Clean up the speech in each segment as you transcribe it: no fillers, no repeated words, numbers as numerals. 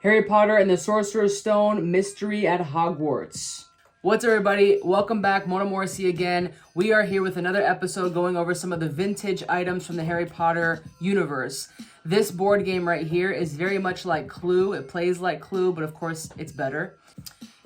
Harry Potter and the Sorcerer's Stone Mystery at Hogwarts. What's up, everybody? Welcome back, Mona Morrissey again. We are here with another episode going over some of the vintage items from the Harry Potter universe. This board game right here is very much like Clue. It plays like Clue, but of course it's better.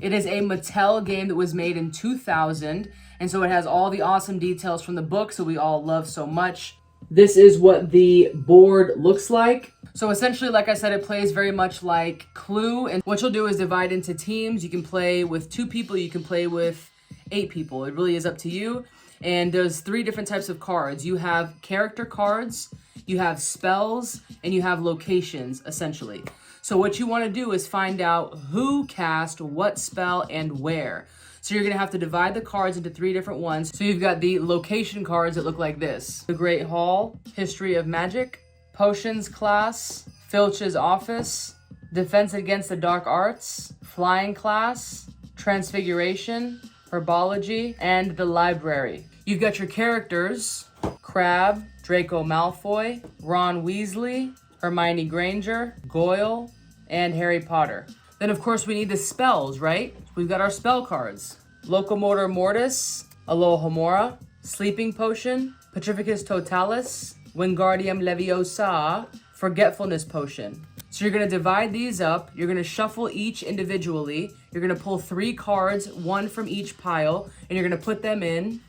It is a Mattel game that was made in 2000, and so it has all the awesome details from the book that we all love so much. This is what the board looks like. So essentially, like I said, it plays very much like Clue, and what you'll do is divide into teams. You can play with 2 people, you can play with 8 people. It really is up to you. And there's 3 different types of cards. You have character cards, you have spells, and you have locations, essentially. So what you want to do is find out who cast what spell and where. So you're going to have to divide the cards into 3 different ones. So you've got the location cards that look like this: the Great Hall, History of Magic, Potions Class, Filch's Office, Defense Against the Dark Arts, Flying Class, Transfiguration, Herbology, and the Library. You've got your characters: Crabbe, Draco Malfoy, Ron Weasley, Hermione Granger, Goyle, and Harry Potter. Then, of course, we need the spells, right? We've got our spell cards: Locomotor Mortis, Alohomora, Sleeping Potion, Petrificus Totalis, Wingardium Leviosa, Forgetfulness Potion. So you're going to divide these up. You're going to shuffle each individually. You're going to pull 3 cards, 1 from each pile, and you're going to put them in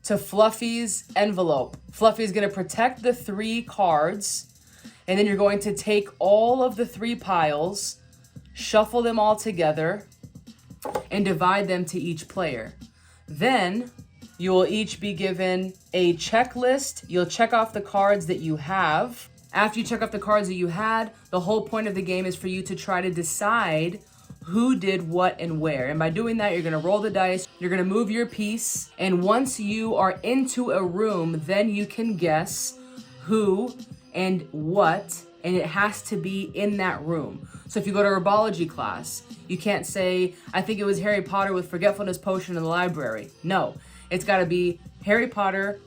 to Fluffy's envelope. Fluffy is going to protect the 3 cards, and then you're going to take all of the 3 piles, shuffle them all together, and divide them to each player. Then you will each be given a checklist. You'll check off the cards that you have. After you check off the cards that you had, the whole point of the game is for you to try to decide who did what and where. And by doing that, you're going to roll the dice, you're going to move your piece, and once you are into a room, then you can guess who and what, and it has to be in that room. So if you go to herbology class, you can't say, I think it was Harry Potter with Forgetfulness Potion in the library. No, it's got to be Harry Potter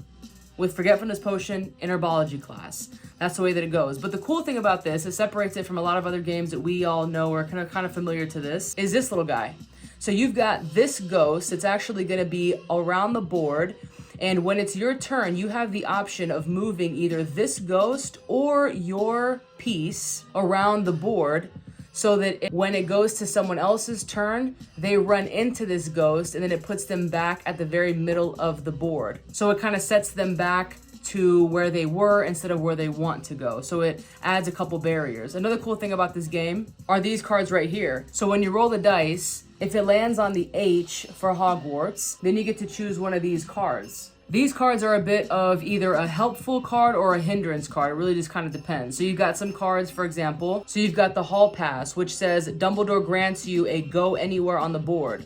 with Forgetfulness Potion in herbology class. That's the way that it goes. But the cool thing about this, it separates it from a lot of other games that we all know are kind of familiar to this, is this little guy. So you've got this ghost. It's actually going to be around the board. And when it's your turn, you have the option of moving either this ghost or your piece around the board so that when it goes to someone else's turn, they run into this ghost and then it puts them back at the very middle of the board. So it kind of sets them back to where they were instead of where they want to go. So it adds a couple barriers. Another cool thing about this game are these cards right here. So when you roll the dice, if it lands on the H for Hogwarts, then you get to choose one of these cards. These cards are a bit of either a helpful card or a hindrance card. It really just kind of depends. So you've got some cards, for example. So you've got the Hall Pass, which says Dumbledore grants you a go anywhere on the board.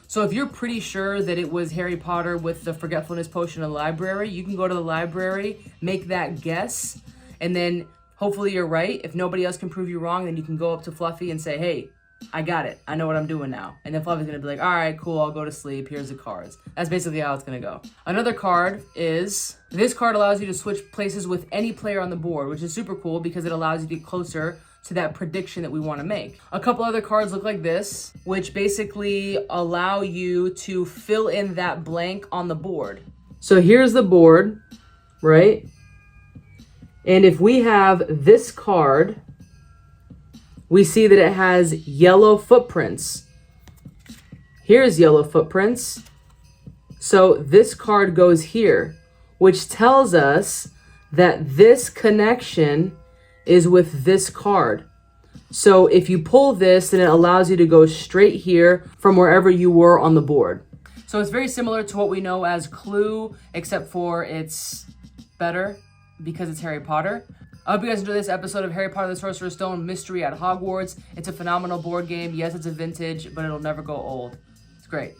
So if you're pretty sure that it was Harry Potter with the Forgetfulness Potion in the library, you can go to the library, make that guess, and then hopefully you're right. If nobody else can prove you wrong, then you can go up to Fluffy and say, hey, I got it. I know what I'm doing now. And then Fluffy's going to be like, all right, cool, I'll go to sleep. Here's the cards. That's basically how it's going to go. Another card is, this card allows you to switch places with any player on the board, which is super cool because it allows you to get closer to that prediction that we want to make. A couple other cards look like this, which basically allow you to fill in that blank on the board. So here's the board, right? And if we have this card, we see that it has yellow footprints. Here's yellow footprints. So this card goes here, which tells us that this connection is with this card. So if you pull this, then it allows you to go straight here from wherever you were on the board. So it's very similar to what we know as Clue, except for it's better because it's Harry Potter. I hope you guys enjoyed this episode of Harry Potter and the Sorcerer's Stone Mystery at Hogwarts. It's a phenomenal board game. Yes, it's a vintage, but it'll never go old. It's great.